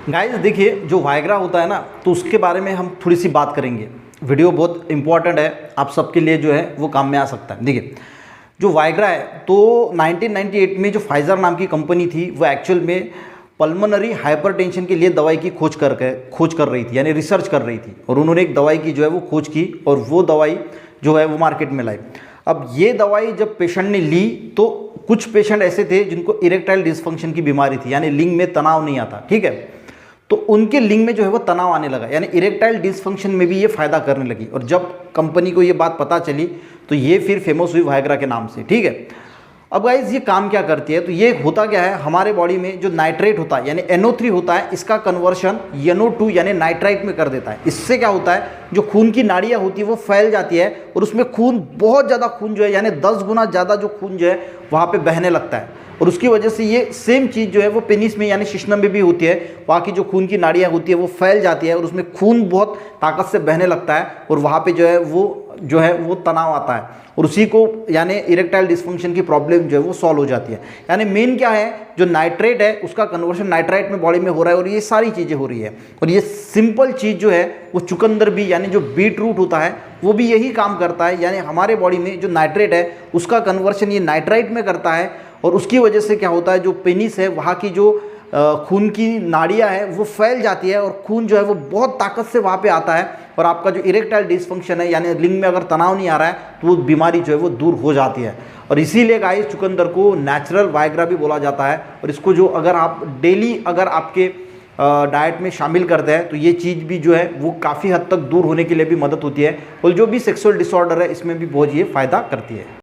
Guys देखिए, जो Viagra होता है ना, तो उसके बारे में हम थोड़ी सी बात करेंगे। वीडियो बहुत इंपॉर्टेंट है, आप सबके लिए जो है वो काम में आ सकता है। देखिए, जो वाइग्रा है तो 1998 में जो फाइजर नाम की कंपनी थी वो एक्चुअल में पल्मोनरी हाइपरटेंशन के लिए दवाई की खोज कर रही थी, यानी रिसर्च कर रही थी। और उन्होंने एक दवाई की जो है वो खोज की और वो दवाई जो है वो मार्केट में लाई। अब ये दवाई जब पेशेंट ने ली तो कुछ पेशेंट ऐसे थे जिनको इरेक्टाइल डिसफंक्शन की बीमारी थी, यानी लिंग में तनाव नहीं आता, ठीक है। तो उनके लिंग में जो है वो तनाव आने लगा, यानी इरेक्टाइल डिसफंक्शन में भी ये फायदा करने लगी। और जब कंपनी को ये बात पता चली तो ये फिर फेमस हुई वाइग्रा के नाम से, ठीक है। अब गाइज ये काम क्या करती है, तो ये होता क्या है, हमारे बॉडी में जो नाइट्रेट होता है यानी NO3 होता है, इसका कन्वर्शन NO2 यानी नाइट्राइट में कर देता है। इससे क्या होता है, जो खून की नाड़ियाँ होती है वो फैल जाती है और उसमें खून, बहुत ज़्यादा खून जो है, यानी 10 गुना ज़्यादा जो खून जो है वहाँ पे बहने लगता है। और उसकी वजह से ये सेम चीज़ जो है वो पेनिस में यानी शिश्नम में भी होती है। वहाँ की जो खून की नाड़ियाँ होती है वो फैल जाती है और उसमें खून बहुत ताकत से बहने लगता है और वहाँ पे जो है वो तनाव आता है और उसी को यानी इरेक्टाइल डिसफंक्शन की प्रॉब्लम जो है वो सॉल्व हो जाती है। यानी मेन क्या है, जो नाइट्रेट है उसका कन्वर्शन नाइट्राइट में बॉडी में हो रहा है और ये सारी चीज़ें हो रही है। और ये सिंपल चीज़ जो है वो चुकंदर भी यानी जो बीट रूट होता है वो भी यही काम करता है, यानी हमारे बॉडी में जो नाइट्रेट है उसका कन्वर्शन ये नाइट्राइट में करता है। और उसकी वजह से क्या होता है, जो पेनिस है वहाँ की जो खून की नाड़ियाँ है वो फैल जाती है और खून जो है वो बहुत ताकत से वहाँ पे आता है और आपका जो इरेक्टाइल डिसफंक्शन है यानी लिंग में अगर तनाव नहीं आ रहा है तो वो बीमारी जो है वो दूर हो जाती है। और इसीलिए गाइस चुकंदर को नेचुरल वाइग्रा भी बोला जाता है। और इसको जो अगर आप डेली अगर आपके डाइट में शामिल करते हैं तो ये चीज़ भी जो है वो काफ़ी हद तक दूर होने के लिए भी मदद होती है। और जो भी सेक्सुअल डिसऑर्डर है इसमें भी बहुत ये फ़ायदा करती है।